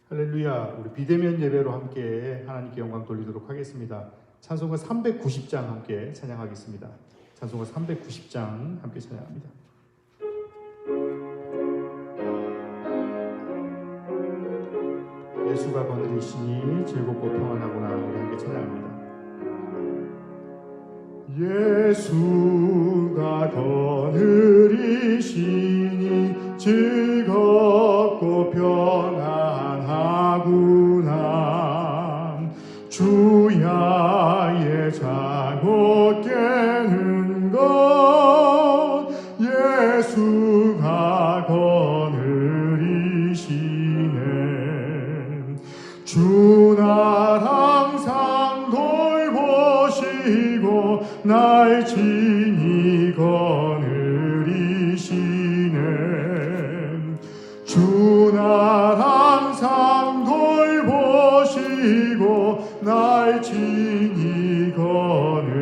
할렐루야. 우리 비대면 예배로 함께 하나님께 영광 돌리도록 하겠습니다. 찬송가 390장 함께 찬양하겠습니다. 찬송가 390장 함께 찬양합니다. 예수가 거느리시니 즐겁고 평안하구나. 우리 함께 찬양합니다. 예수가 거느리시니 즐겁고 평안하구나. 주야의 자고 깨는 것 예수가 거느리시네. 주 날 항상 돌보시고 날 친히 거느리시네. 주 날 항상 돌보시고 날 친히 거느리시네.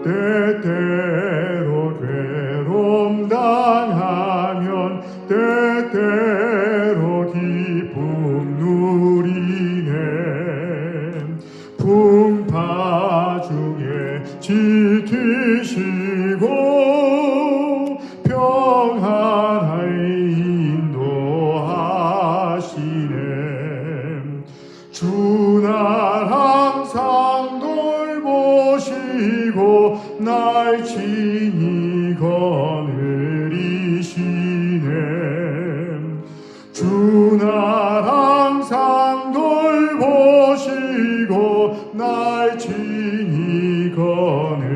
때때로 괴로움 당하면 때때로 기쁨 누리네. 풍파 중에 지키시고 평안하게 인도하시네. 주 날 항상 돌보시고 날 친히 거느리시네. 주 날 항상 돌보시고 날 친히 거느리시네.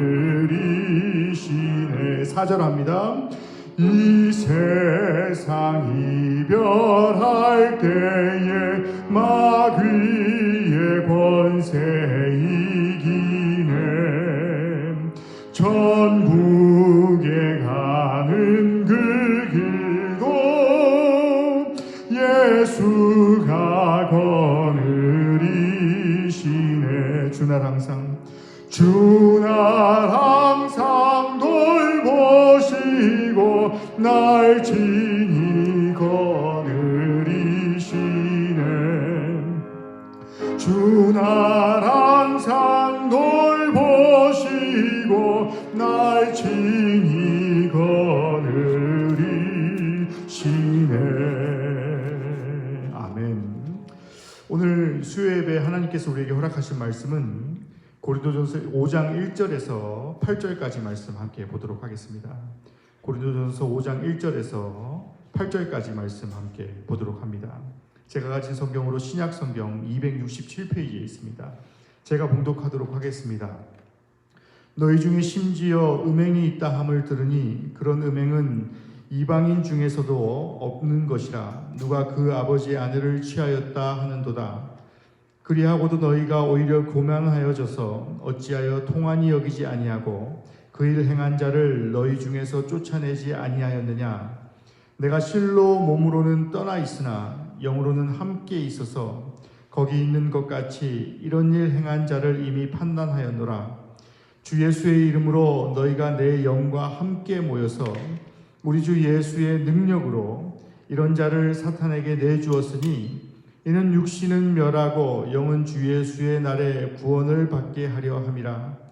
4절합니다. 이 세상 이별할 때에 마귀의 권세 이기네. 천국에 가는 그 길도 예수가 거느리시네. 주날 항상 돌보시고 날 친히 거느리시네. 주 날 항상 돌보시고 날 친히 거느리시네. 아멘. 오늘 수요예배 하나님께서 우리에게 허락하신 말씀은 고린도전서 5장 1절에서 8절까지 말씀 함께 보도록 하겠습니다. 고린도전서 5장 1절에서 8절까지 말씀 함께 보도록 합니다. 제가 가진 성경으로 신약 성경 267페이지에 있습니다. 제가 봉독하도록 하겠습니다. 너희 중에 심지어 음행이 있다 함을 들으니 그런 음행은 이방인 중에서도 없는 것이라. 누가 그 아버지의 아내를 취하였다 하는도다. 그리하고도 너희가 오히려 교만하여져서 어찌하여 통한이 여기지 아니하고 그 일 행한 자를 너희 중에서 쫓아내지 아니하였느냐. 내가 실로 몸으로는 떠나 있으나 영으로는 함께 있어서 거기 있는 것 같이 이런 일 행한 자를 이미 판단하였노라. 주 예수의 이름으로 너희가 내 영과 함께 모여서 우리 주 예수의 능력으로 이런 자를 사탄에게 내주었으니 이는 육신은 멸하고 영은 주 예수의 날에 구원을 받게 하려 함이라.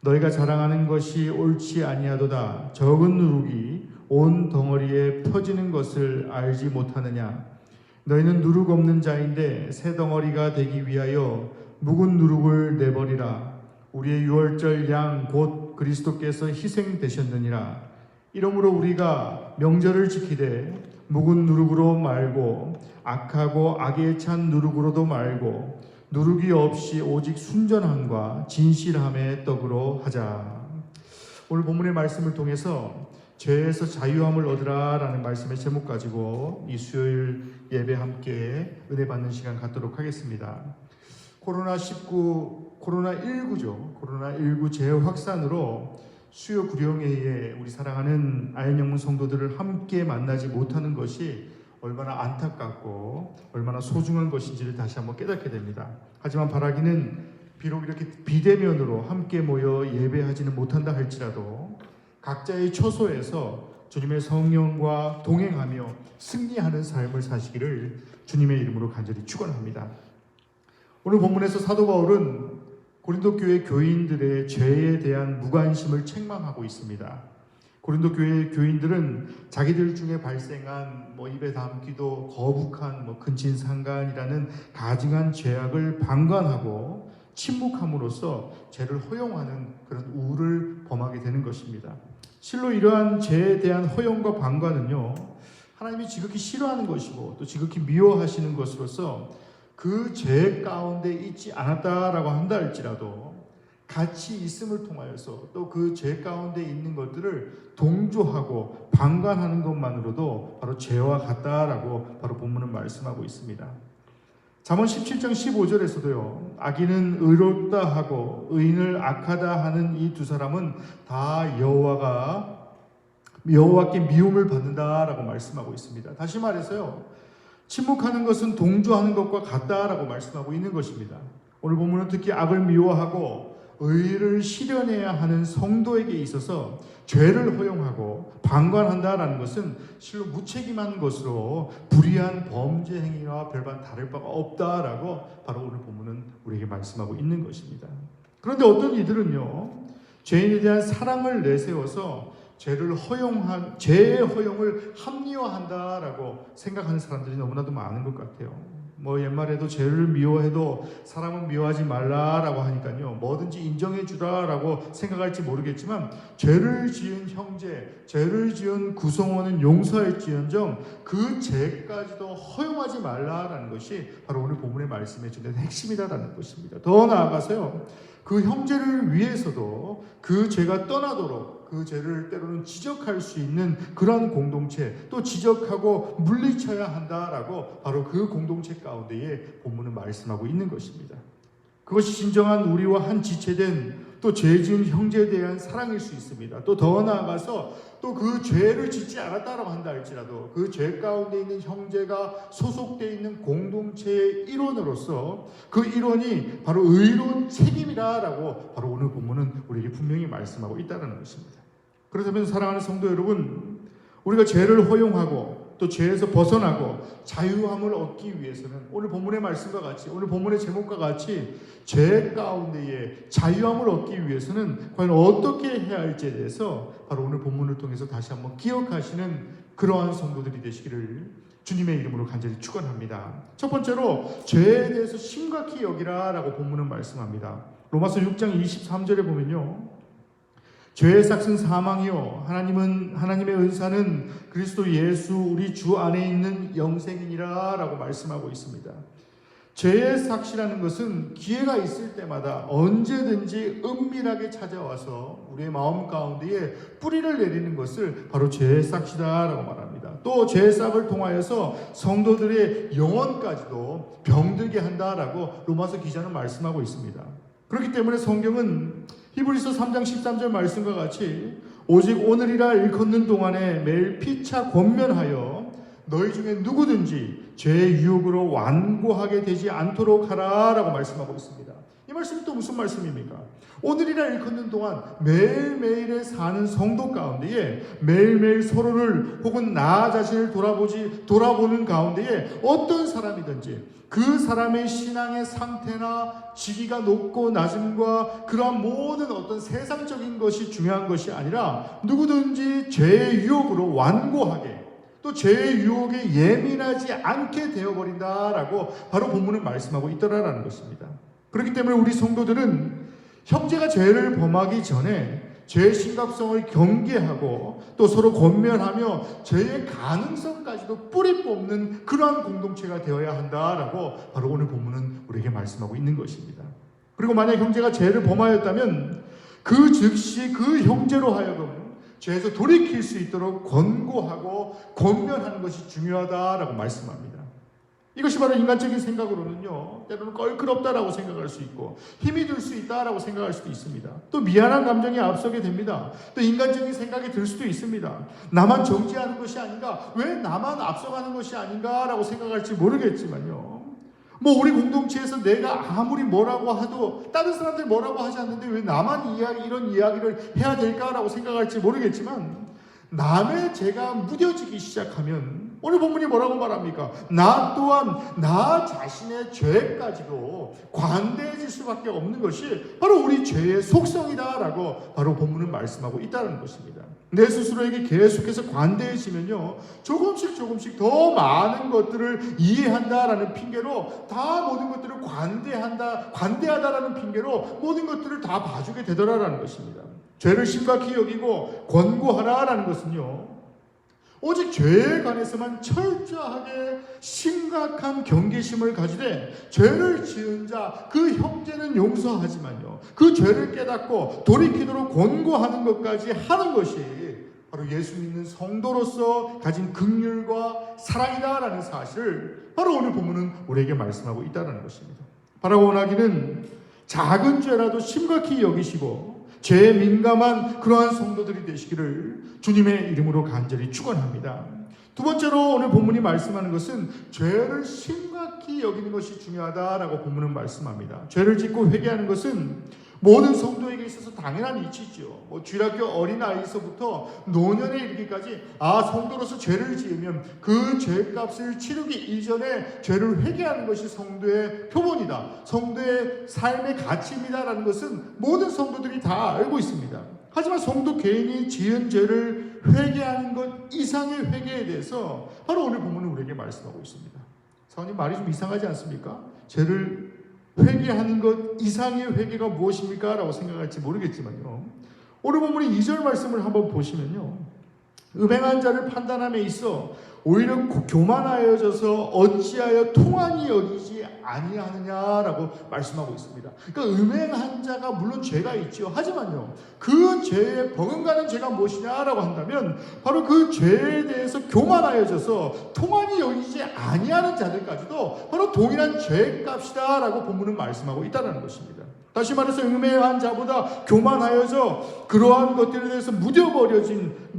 너희가 자랑하는 것이 옳지 아니하도다. 적은 누룩이 온 덩어리에 퍼지는 것을 알지 못하느냐. 너희는 누룩 없는 자인데 새 덩어리가 되기 위하여 묵은 누룩을 내버리라. 우리의 유월절 양 곧 그리스도께서 희생되셨느니라. 이러므로 우리가 명절을 지키되 묵은 누룩으로 말고 악하고 악에 찬 누룩으로도 말고 누룩이 없이 오직 순전함과 진실함의 떡으로 하자. 오늘 본문의 말씀을 통해서 죄에서 자유함을 얻으라 라는 말씀의 제목 가지고 이 수요일 예배 함께 은혜 받는 시간 갖도록 하겠습니다. 코로나19죠. 재확산으로 수요 구령회에 우리 사랑하는 아현영문 성도들을 함께 만나지 못하는 것이 얼마나 안타깝고 얼마나 소중한 것인지를 다시 한번 깨닫게 됩니다. 하지만 바라기는 비록 이렇게 비대면으로 함께 모여 예배하지는 못한다 할지라도 각자의 처소에서 주님의 성령과 동행하며 승리하는 삶을 사시기를 주님의 이름으로 간절히 축원합니다. 오늘 본문에서 사도 바울은 고린도 교회 교인들의 죄에 대한 무관심을 책망하고 있습니다. 고린도 교회 교인들은 자기들 중에 발생한 입에 담기도 거북한 근친상간이라는 가증한 죄악을 방관하고 침묵함으로써 죄를 허용하는 그런 우를 범하게 되는 것입니다. 실로 이러한 죄에 대한 허용과 방관은요, 하나님이 지극히 싫어하는 것이고 또 지극히 미워하시는 것으로서 그 죄 가운데 있지 않았다라고 한다 할지라도 같이 있음을 통하여서 또 그 죄 가운데 있는 것들을 동조하고 방관하는 것만으로도 바로 죄와 같다라고 바로 본문은 말씀하고 있습니다. 잠언 17장 15절에서도요. 악인은 의롭다 하고 의인을 악하다 하는 이 두 사람은 다 여호와께 미움을 받는다라고 말씀하고 있습니다. 다시 말해서요. 침묵하는 것은 동조하는 것과 같다라고 말씀하고 있는 것입니다. 오늘 본문은 특히 악을 미워하고 의를 실현해야 하는 성도에게 있어서 죄를 허용하고 방관한다라는 것은 실로 무책임한 것으로 불의한 범죄 행위와 별반 다를 바가 없다라고 바로 오늘 본문은 우리에게 말씀하고 있는 것입니다. 그런데 어떤 이들은요, 죄인에 대한 사랑을 내세워서 죄의 허용을 합리화한다라고 생각하는 사람들이 너무나도 많은 것 같아요. 옛말에도 죄를 미워해도 사람은 미워하지 말라라고 하니까요, 뭐든지 인정해 주라라고 생각할지 모르겠지만 죄를 지은 형제, 죄를 지은 구성원은 용서할지언정 그 죄까지도 허용하지 말라라는 것이 바로 오늘 본문의 말씀에 주는 핵심이다라는 것입니다. 더 나아가서요, 그 형제를 위해서도 그 죄가 떠나도록 그 죄를 때로는 지적할 수 있는 그런 공동체, 또 지적하고 물리쳐야 한다라고 바로 그 공동체 가운데에 본문은 말씀하고 있는 것입니다. 그것이 진정한 우리와 한 지체된 또 죄 지은 형제에 대한 사랑일 수 있습니다. 또 더 나아가서 또 그 죄를 짓지 않았다라고 한다 할지라도 그 죄 가운데 있는 형제가 소속되어 있는 공동체의 일원으로서 그 일원이 바로 의로운 책임이라라고 바로 오늘 본문은 우리에게 분명히 말씀하고 있다는 것입니다. 그렇다면 사랑하는 성도 여러분, 우리가 죄를 허용하고 또 죄에서 벗어나고 자유함을 얻기 위해서는 오늘 본문의 말씀과 같이, 오늘 본문의 제목과 같이 죄 가운데에 자유함을 얻기 위해서는 과연 어떻게 해야 할지에 대해서 바로 오늘 본문을 통해서 다시 한번 기억하시는 그러한 성도들이 되시기를 주님의 이름으로 간절히 축원합니다. 첫 번째로 죄에 대해서 심각히 여기라라고 본문은 말씀합니다. 로마서 6장 23절에 보면요, 죄의 삭은 사망이요 하나님의 은사는 그리스도 예수 우리 주 안에 있는 영생이니라 라고 말씀하고 있습니다. 죄의 삭이라는 것은 기회가 있을 때마다 언제든지 은밀하게 찾아와서 우리의 마음 가운데에 뿌리를 내리는 것을 바로 죄의 삭이다 라고 말합니다. 또 죄의 삭을 통하여서 성도들의 영혼까지도 병들게 한다라고 로마서 기자는 말씀하고 있습니다. 그렇기 때문에 성경은 히브리서 3장 13절 말씀과 같이 오직 오늘이라 일컫는 동안에 매일 피차 권면하여 너희 중에 누구든지 죄의 유혹으로 완고하게 되지 않도록 하라 라고 말씀하고 있습니다. 이 말씀이 또 무슨 말씀입니까? 오늘이라 일컫는 동안 매일매일에 사는 성도 가운데에 매일매일 서로를 혹은 나 자신을 돌아보는 가운데에 어떤 사람이든지 그 사람의 신앙의 상태나 지위가 높고 낮음과 그러한 모든 어떤 세상적인 것이 중요한 것이 아니라 누구든지 죄의 유혹으로 완고하게 또 죄의 유혹에 예민하지 않게 되어버린다라고 바로 본문은 말씀하고 있더라라는 것입니다. 그렇기 때문에 우리 성도들은 형제가 죄를 범하기 전에 죄의 심각성을 경계하고 또 서로 권면하며 죄의 가능성까지도 뿌리 뽑는 그러한 공동체가 되어야 한다라고 바로 오늘 본문은 우리에게 말씀하고 있는 것입니다. 그리고 만약 형제가 죄를 범하였다면 그 즉시 그 형제로 하여금 죄에서 돌이킬 수 있도록 권고하고 권면하는 것이 중요하다라고 말씀합니다. 이것이 바로 인간적인 생각으로는요, 때로는 껄끄럽다라고 생각할 수 있고 힘이 들 수 있다라고 생각할 수도 있습니다. 또 미안한 감정이 앞서게 됩니다. 또 인간적인 생각이 들 수도 있습니다. 나만 정지하는 것이 아닌가, 왜 나만 앞서가는 것이 아닌가라고 생각할지 모르겠지만요, 우리 공동체에서 내가 아무리 뭐라고 해도 다른 사람들 뭐라고 하지 않는데 왜 나만 이런 이야기를 해야 될까라고 생각할지 모르겠지만 남의 죄가 무뎌지기 시작하면 오늘 본문이 뭐라고 말합니까? 나 또한 나 자신의 죄까지도 관대해질 수밖에 없는 것이 바로 우리 죄의 속성이다라고 바로 본문은 말씀하고 있다는 것입니다. 내 스스로에게 계속해서 관대해지면요, 조금씩 더 많은 것들을 이해한다라는 핑계로 다 모든 것들을 관대하다라는 핑계로 모든 것들을 다 봐주게 되더라라는 것입니다. 죄를 심각히 여기고 권고하라라는 것은요, 오직 죄에 관해서만 철저하게 심각한 경계심을 가지되 죄를 지은 자 그 형제는 용서하지만요, 그 죄를 깨닫고 돌이키도록 권고하는 것까지 하는 것이 바로 예수 믿는 성도로서 가진 긍휼과 사랑이다라는 사실을 바로 오늘 본문은 우리에게 말씀하고 있다는 것입니다. 바라고 원하기는 작은 죄라도 심각히 여기시고 죄에 민감한 그러한 성도들이 되시기를 주님의 이름으로 간절히 축원합니다. 두 번째로 오늘 본문이 말씀하는 것은 죄를 심각히 여기는 것이 중요하다라고 본문은 말씀합니다. 죄를 짓고 회개하는 것은 모든 성도에게 있어서 당연한 이치죠. 주일학교 어린아이에서부터 노년에 이르기까지 성도로서 죄를 지으면 그 죄값을 치르기 이전에 죄를 회개하는 것이 성도의 표본이다, 성도의 삶의 가치입니다라는 것은 모든 성도들이 다 알고 있습니다. 하지만 성도 개인이 지은 죄를 회개하는 것 이상의 회개에 대해서 바로 오늘 본문은 우리에게 말씀하고 있습니다. 사모님, 말이 좀 이상하지 않습니까? 죄를 회개하는 것 이상의 회개가 무엇입니까? 라고 생각할지 모르겠지만요, 오늘 본문의 2절 말씀을 한번 보시면요, 음행한 자를 판단함에 있어 오히려 교만하여져서 어찌하여 통한이 여기지 아니하느냐라고 말씀하고 있습니다. 그러니까 음행한 자가 물론 죄가 있지요. 하지만요, 그 죄에 버금가는 죄가 무엇이냐라고 한다면 바로 그 죄에 대해서 교만하여져서 통한이 여기지 아니하는 자들까지도 바로 동일한 죄값이다라고 본문은 말씀하고 있다는 것입니다. 다시 말해서 음행한 자보다 교만하여져 그러한 것들에 대해서 무뎌진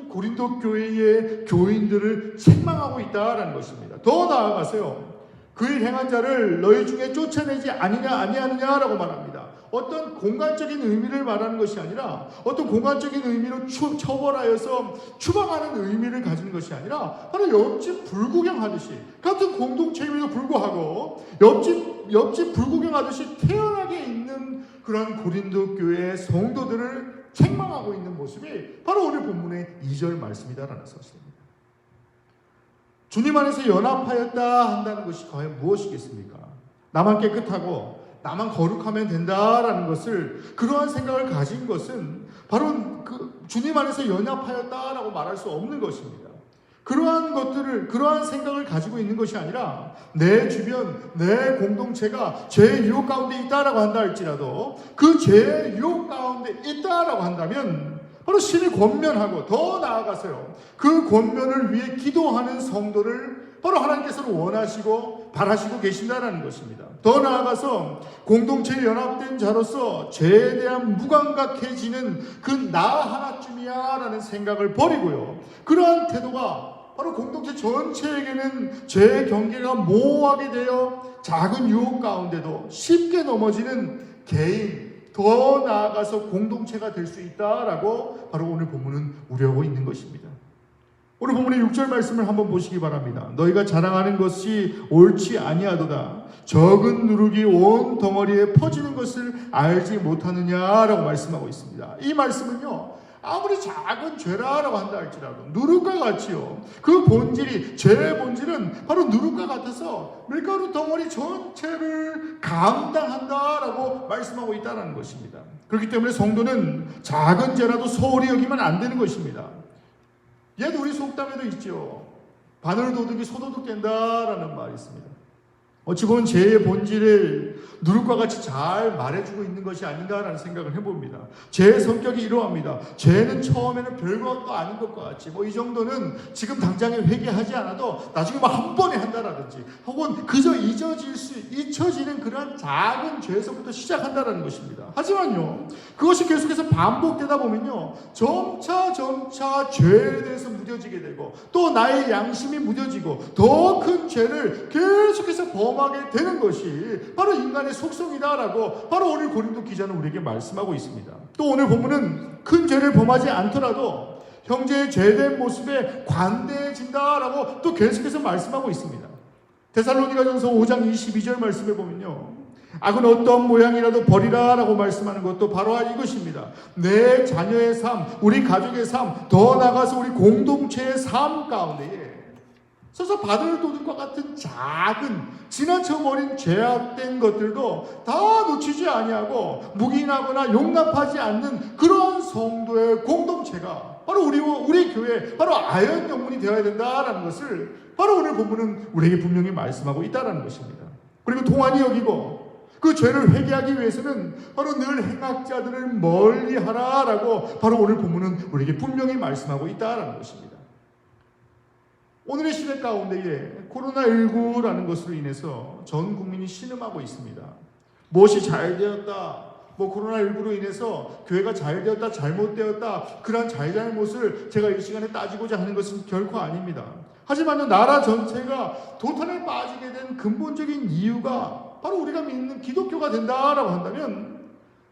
고린도 교회의 교인들을 책망하고 있다라는 것입니다. 더 나아가서요, 그 일 행한 자를 너희 중에 쫓아내지 아니하느냐라고 말합니다. 어떤 공간적인 의미를 말하는 것이 아니라 어떤 공간적인 의미로 처벌하여서 추방하는 의미를 가지는 것이 아니라 바로 옆집 불구경하듯이 같은 공동체임에도 불구하고 옆집 불구경하듯이 태연하게 있는 그런 고린도 교회의 성도들을 책망하고 있는 모습이 바로 오늘 본문의 2절 말씀이다라는 사실입니다. 주님 안에서 연합하였다 한다는 것이 과연 무엇이겠습니까? 나만 깨끗하고 나만 거룩하면 된다라는 것을, 그러한 생각을 가진 것은 바로 그 주님 안에서 연합하였다라고 말할 수 없는 것입니다. 그러한 생각을 가지고 있는 것이 아니라 내 주변, 내 공동체가 죄의 유혹 가운데 있다라고 한다 할지라도 그 죄의 유혹 가운데 있다라고 한다면 바로 신을 권면하고 더 나아가서요, 그 권면을 위해 기도하는 성도를 바로 하나님께서는 원하시고 바라시고 계신다라는 것입니다. 더 나아가서 공동체에 연합된 자로서 죄에 대한 무감각해지는 그 나 하나쯤이야 라는 생각을 버리고요, 그러한 태도가 바로 공동체 전체에게는 죄의 경계가 모호하게 되어 작은 유혹 가운데도 쉽게 넘어지는 개인, 더 나아가서 공동체가 될 수 있다라고 바로 오늘 본문은 우려하고 있는 것입니다. 오늘 본문의 6절 말씀을 한번 보시기 바랍니다. 너희가 자랑하는 것이 옳지 아니하도다. 적은 누룩이 온 덩어리에 퍼지는 것을 알지 못하느냐라고 말씀하고 있습니다. 이 말씀은요, 아무리 작은 죄라라고 한다 할지라도 누룩과 같이요, 그 본질이, 죄의 본질은 바로 누룩과 같아서 밀가루 덩어리 전체를 감당한다라고 말씀하고 있다는 것입니다. 그렇기 때문에 성도는 작은 죄라도 소홀히 여기면 안 되는 것입니다. 옛 우리 속담에도 있죠. 바늘 도둑이 소도둑 된다라는 말이 있습니다. 어찌 보면 죄의 본질을 누룩과 같이 잘 말해주고 있는 것이 아닌가라는 생각을 해봅니다. 죄의 성격이 이러합니다. 죄는 처음에는 별것도 아닌 것과 같이 이 정도는 지금 당장에 회개하지 않아도 나중에 한 번에 한다라든지 혹은 그저 잊혀지는 그런 작은 죄에서부터 시작한다라는 것입니다. 하지만요, 그것이 계속해서 반복되다 보면요, 점차 죄에 대해서 무뎌지게 되고 또 나의 양심이 무뎌지고 더 큰 죄를 계속해서 범하게 되는 것이 바로 인간의 속성이다라고 바로 오늘 고린도 기자는 우리에게 말씀하고 있습니다. 또 오늘 본문은 큰 죄를 범하지 않더라도 형제의 죄된 모습에 관대해진다라고 또 계속해서 말씀하고 있습니다. 데살로니가전서 5장 22절 말씀에 보면요, 악은 어떤 모양이라도 버리라라고 말씀하는 것도 바로 이것입니다. 내 자녀의 삶, 우리 가족의 삶, 더 나아가서 우리 공동체의 삶 가운데에 서서 바늘도둑과 같은 작은 지나쳐버린 죄악된 것들도 다 놓치지 아니하고 묵인하거나 용납하지 않는 그런 성도의 공동체가 바로 우리 교회, 바로 아연 영문이 되어야 된다라는 것을 바로 오늘 본문은 우리에게 분명히 말씀하고 있다는 것입니다. 그리고 동안이 여기고 그 죄를 회개하기 위해서는 바로 늘 행악자들을 멀리하라라고 바로 오늘 본문은 우리에게 분명히 말씀하고 있다는 것입니다. 오늘의 시대 가운데에 코로나19라는 것으로 인해서 전 국민이 신음하고 있습니다. 무엇이 잘 되었다, 코로나19로 인해서 교회가 잘 되었다, 잘못되었다, 그런 잘잘못을 제가 이 시간에 따지고자 하는 것은 결코 아닙니다. 하지만 나라 전체가 도탄에 빠지게 된 근본적인 이유가 바로 우리가 믿는 기독교가 된다라고 한다면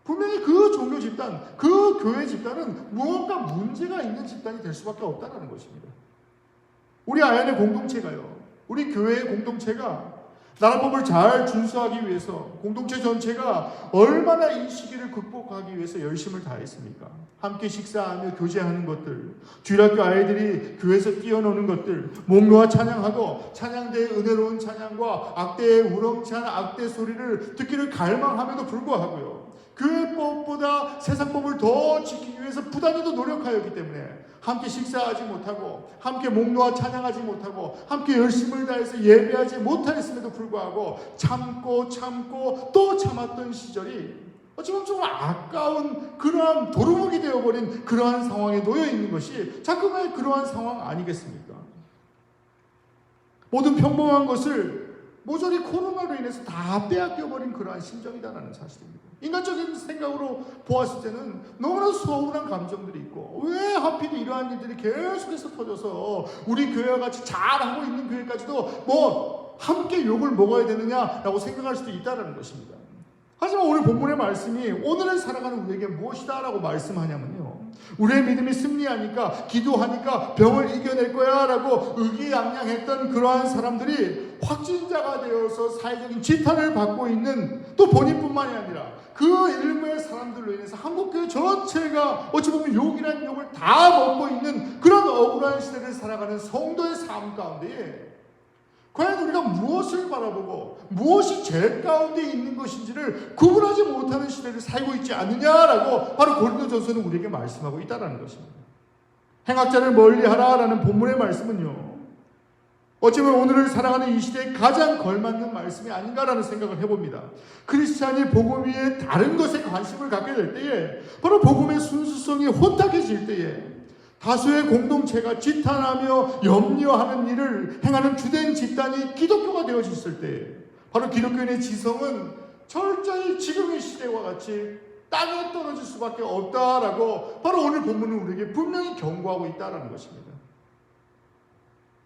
분명히 그 종교 집단, 그 교회 집단은 무언가 문제가 있는 집단이 될 수밖에 없다는 것입니다. 우리 아연의 공동체가요, 우리 교회의 공동체가 나라법을 잘 준수하기 위해서 공동체 전체가 얼마나 이 시기를 극복하기 위해서 열심을 다했습니까? 함께 식사하며 교제하는 것들, 주일학교 아이들이 교회에서 뛰어노는 것들, 목놓아 찬양하고 찬양대의 은혜로운 찬양과 악대의 우렁찬 악대 소리를 듣기를 갈망함에도 불구하고요, 교회법보다 세상법을 더 지키기 위해서 부단히도 노력하였기 때문에 함께 식사하지 못하고 함께 목놓아 찬양하지 못하고 함께 열심을 다해서 예배하지 못하였음에도 불구하고 참고 또 참았던 시절이 어찌보면 조금 아까운 그러한 도루묵이 되어버린 그러한 상황에 놓여 있는 것이 자꾸만 그러한 상황 아니겠습니까? 모든 평범한 것을 모조리 코로나로 인해서 다 빼앗겨버린 그러한 심정이다라는 사실입니다. 인간적인 생각으로 보았을 때는 너무나 서운한 감정들이 있고, 왜 하필 이러한 일들이 계속해서 터져서 우리 교회와 같이 잘하고 있는 교회까지도 함께 욕을 먹어야 되느냐라고 생각할 수도 있다는 것입니다. 하지만 오늘 본문의 말씀이 오늘을 살아가는 우리에게 무엇이다 라고 말씀하냐면요, 우리의 믿음이 승리하니까, 기도하니까 병을 이겨낼 거야 라고 의기양양했던 그러한 사람들이 확진자가 되어서 사회적인 지탄을 받고 있는, 또 본인뿐만이 아니라 그 일부의 사람들로 인해서 한국교회 전체가 어찌 보면 욕이란 욕을 다 먹고 있는 그런 억울한 시대를 살아가는 성도의 삶 가운데에 과연 우리가 무엇을 바라보고 무엇이 죄 가운데 있는 것인지를 구분하지 못하는 시대를 살고 있지 않느냐라고 바로 고린도전서는 우리에게 말씀하고 있다는 것입니다. 행악자를 멀리하라라는 본문의 말씀은요, 어쩌면 오늘을 살아가는 이 시대에 가장 걸맞는 말씀이 아닌가라는 생각을 해봅니다. 크리스찬이 복음 위에 다른 것에 관심을 갖게 될 때에, 바로 복음의 순수성이 혼탁해질 때에, 다수의 공동체가 지탄하며 염려하는 일을 행하는 주된 집단이 기독교가 되어졌을 때, 바로 기독교인의 지성은 철저히 지금의 시대와 같이 땅에 떨어질 수밖에 없다라고 바로 오늘 본문은 우리에게 분명히 경고하고 있다는 것입니다.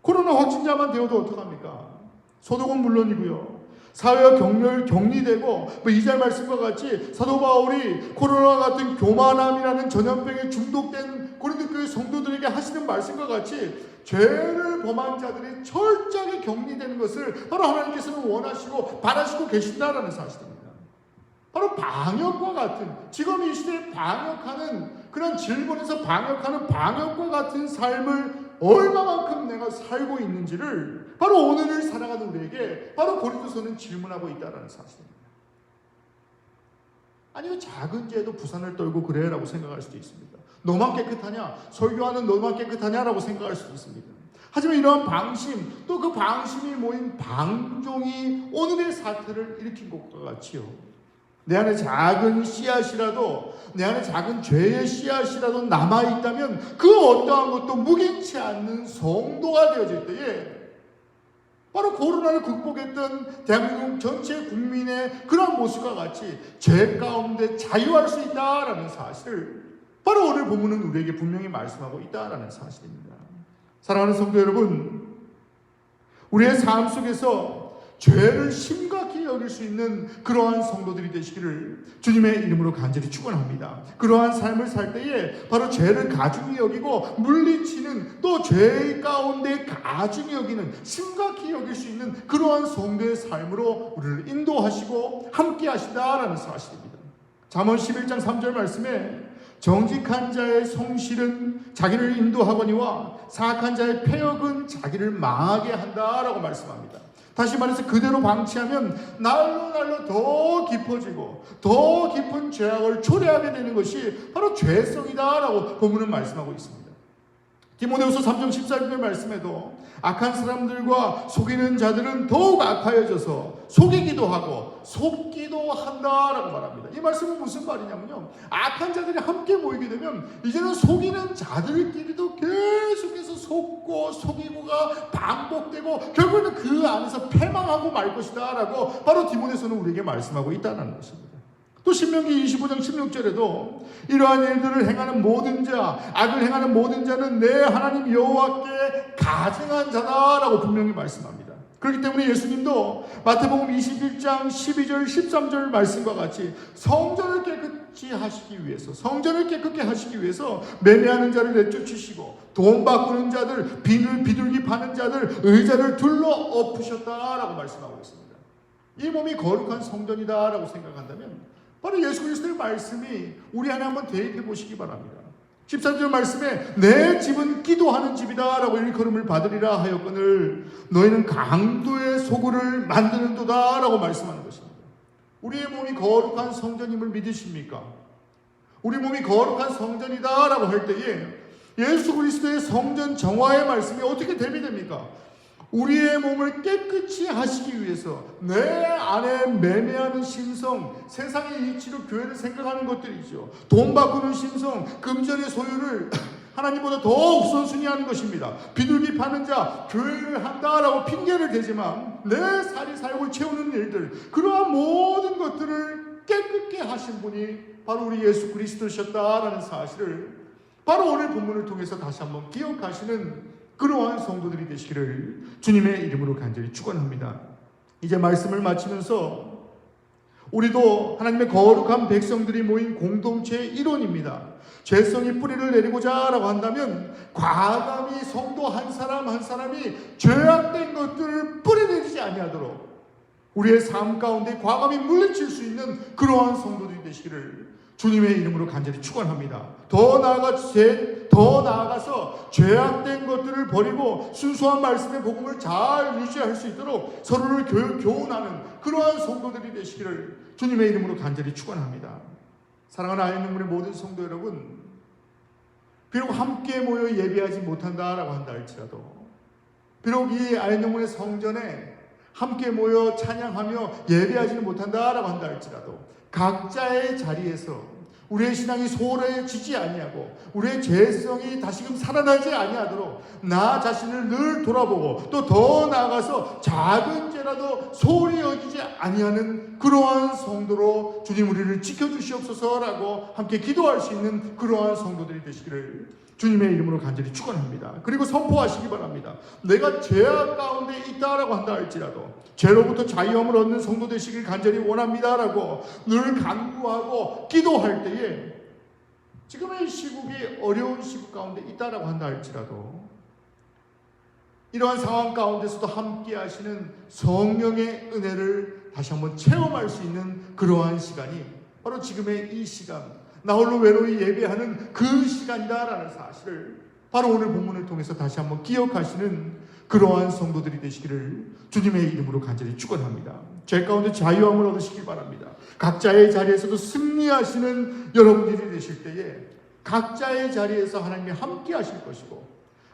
코로나 확진자만 되어도 어떡합니까? 소독은 물론이고요, 사회와 격리되고 2절 말씀과 같이 사도 바울이 코로나 같은 교만함이라는 전염병에 중독된 고린도 교회 성도들에게 하시는 말씀과 같이 죄를 범한 자들이 철저하게 격리되는 것을 바로 하나님께서는 원하시고 바라시고 계신다라는 사실입니다. 바로 방역과 같은, 지금 이 시대에 방역하는 그런 질본에서 방역하는 방역과 같은 삶을 얼마만큼 내가 살고 있는지를 바로 오늘을 살아가는 우리에게 바로 고린도서는 질문하고 있다는 사실입니다. 아니, 작은 죄도 부산을 떨고 그래 라고 생각할 수도 있습니다. 너만 깨끗하냐? 설교하는 너만 깨끗하냐라고 생각할 수도 있습니다. 하지만 이러한 방심, 또 그 방심이 모인 방종이 오늘의 사태를 일으킨 것과 같이요, 내 안에 작은 씨앗이라도, 내 안에 작은 죄의 씨앗이라도 남아있다면 그 어떠한 것도 묵인치 않는 성도가 되어질 때에 바로 코로나를 극복했던 대한민국 전체 국민의 그런 모습과 같이 죄 가운데 자유할 수 있다라는 사실을 바로 오늘 본문은 우리에게 분명히 말씀하고 있다라는 사실입니다. 사랑하는 성도 여러분, 우리의 삶 속에서 죄를 심각히 여길 수 있는 그러한 성도들이 되시기를 주님의 이름으로 간절히 축원합니다. 그러한 삶을 살 때에 바로 죄를 가중히 여기고 물리치는, 또 죄 가운데 가중히 여기는, 심각히 여길 수 있는 그러한 성도의 삶으로 우리를 인도하시고 함께 하신다라는 사실입니다. 잠언 11장 3절 말씀에 정직한 자의 성실은 자기를 인도하거니와 사악한 자의 패역은 자기를 망하게 한다라고 말씀합니다. 다시 말해서 그대로 방치하면 날로 더 깊어지고 더 깊은 죄악을 초래하게 되는 것이 바로 죄성이다라고 본문은 말씀하고 있습니다. 디모데후서 3장 14절 말씀에도 악한 사람들과 속이는 자들은 더욱 악하여져서 속이기도 하고 속기도 한다라고 말합니다. 이 말씀은 무슨 말이냐면요, 악한 자들이 함께 모이게 되면 이제는 속이는 자들끼리도 계속해서 속고 속이고가 반복되고 결국은 그 안에서 패망하고 말 것이다 라고 바로 디모데서는 우리에게 말씀하고 있다는 것입니다. 또 신명기 25장 16절에도 이러한 일들을 행하는 모든 자, 악을 행하는 모든 자는 내 하나님 여호와께 가증한 자다라고 분명히 말씀합니다. 그렇기 때문에 예수님도 마태복음 21장 12절 13절 말씀과 같이 성전을 깨끗이 하시기 위해서, 성전을 깨끗게 하시기 위해서 매매하는 자를 내쫓으시고 돈 바꾸는 자들, 비둘기 파는 자들, 의자를 둘러 엎으셨다라고 말씀하고 있습니다. 이 몸이 거룩한 성전이다라고 생각한다면 바로 예수 그리스도의 말씀이 우리 안에 한번 대입해 보시기 바랍니다. 13절 말씀에 내 집은 기도하는 집이다 라고 일컬음을 받으리라 하였거늘 너희는 강도의 소굴을 만드는도다 라고 말씀하는 것입니다. 우리의 몸이 거룩한 성전임을 믿으십니까? 우리 몸이 거룩한 성전이다 라고 할 때에 예수 그리스도의 성전 정화의 말씀이 어떻게 대비됩니까? 우리의 몸을 깨끗이 하시기 위해서 내 안에 매매하는 심성, 세상의 이치로 교회를 생각하는 것들이죠. 돈 바꾸는 심성, 금전의 소유를 하나님보다 더 우선순위하는 것입니다. 비둘기 파는 자, 교회를 한다라고 핑계를 대지만 내 사리사욕을 채우는 일들, 그러한 모든 것들을 깨끗게 하신 분이 바로 우리 예수 그리스도셨다라는 사실을 바로 오늘 본문을 통해서 다시 한번 기억하시는 그러한 성도들이 되시기를 주님의 이름으로 간절히 축원합니다. 이제 말씀을 마치면서 우리도 하나님의 거룩한 백성들이 모인 공동체의 일원입니다. 죄성이 뿌리를 내리고자 라고 한다면 과감히 성도 한 사람 한 사람이 죄악된 것들을 뿌리내리지 아니하도록 우리의 삶 가운데 과감히 물리칠 수 있는 그러한 성도들이 되시기를 주님의 이름으로 간절히 축원합니다. 더 나아가서 죄악된 것들을 버리고 순수한 말씀의 복음을 잘 유지할 수 있도록 서로를 교훈하는 그러한 성도들이 되시기를 주님의 이름으로 간절히 축원합니다. 사랑하는 아이언영문의 모든 성도 여러분, 비록 함께 모여 예배하지 못한다라고 한다 할지라도, 비록 이 아이언영문의 성전에 함께 모여 찬양하며 예배하지는 못한다라고 한다 할지라도 각자의 자리에서 우리의 신앙이 소홀해지지 아니하고 우리의 죄성이 다시금 살아나지 아니하도록 나 자신을 늘 돌아보고 또 더 나아가서 작은 죄라도 소홀히 여기지 아니하는 그러한 성도로 주님 우리를 지켜주시옵소서라고 함께 기도할 수 있는 그러한 성도들이 되시기를 주님의 이름으로 간절히 축원합니다. 그리고 선포하시기 바랍니다. 내가 죄악 가운데 있다라고 한다 할지라도 죄로부터 자유함을 얻는 성도 되시길 간절히 원합니다라고 늘 간구하고 기도할 때에 지금의 시국이 어려운 시국 가운데 있다라고 한다 할지라도 이러한 상황 가운데서도 함께 하시는 성령의 은혜를 다시 한번 체험할 수 있는 그러한 시간이 바로 지금의 이 시간, 나 홀로 외로이 예배하는 그 시간이다라는 사실을 바로 오늘 본문을 통해서 다시 한번 기억하시는 그러한 성도들이 되시기를 주님의 이름으로 간절히 축원합니다. 죄 가운데 자유함을 얻으시기 바랍니다. 각자의 자리에서도 승리하시는 여러분들이 되실 때에 각자의 자리에서 하나님이 함께 하실 것이고,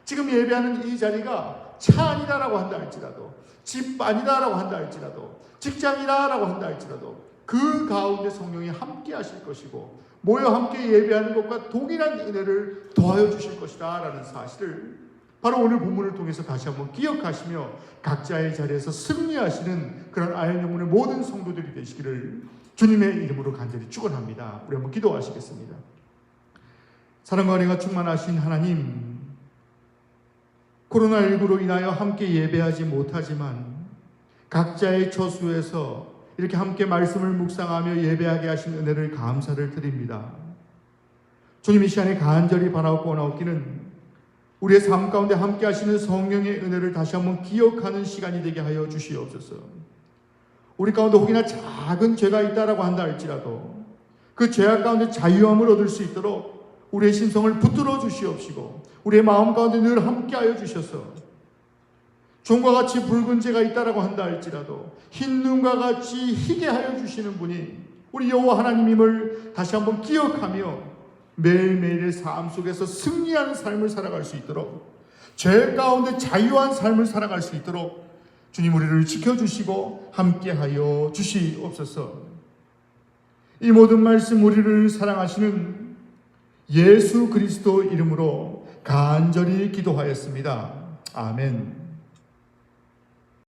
지금 예배하는 이 자리가 차 아니다라고 한다 할지라도, 집 아니다라고 한다 할지라도, 직장이다라고 한다 할지라도 그 가운데 성령이 함께 하실 것이고 모여 함께 예배하는 것과 동일한 은혜를 더하여 주실 것이다 라는 사실을 바로 오늘 본문을 통해서 다시 한번 기억하시며 각자의 자리에서 승리하시는 그런 아이언영문의 모든 성도들이 되시기를 주님의 이름으로 간절히 축원합니다. 우리 한번 기도하시겠습니다. 사랑과 은혜가 충만하신 하나님, 코로나19로 인하여 함께 예배하지 못하지만 각자의 처수에서 이렇게 함께 말씀을 묵상하며 예배하게 하신 은혜를 감사를 드립니다. 주님, 이 시간에 간절히 바라옵기는 우리의 삶 가운데 함께 하시는 성령의 은혜를 다시 한번 기억하는 시간이 되게 하여 주시옵소서. 우리 가운데 혹이나 작은 죄가 있다라고 한다 할지라도 그 죄악 가운데 자유함을 얻을 수 있도록 우리의 심성을 붙들어 주시옵시고 우리의 마음 가운데 늘 함께 하여 주셔서 종과 같이 붉은 죄가 있다라고 한다 할지라도 흰 눈과 같이 희게 하여 주시는 분이 우리 여호와 하나님임을 다시 한번 기억하며 매일매일의 삶 속에서 승리하는 삶을 살아갈 수 있도록 죄 가운데 자유한 삶을 살아갈 수 있도록 주님 우리를 지켜주시고 함께하여 주시옵소서. 이 모든 말씀 우리를 사랑하시는 예수 그리스도 이름으로 간절히 기도하였습니다. 아멘.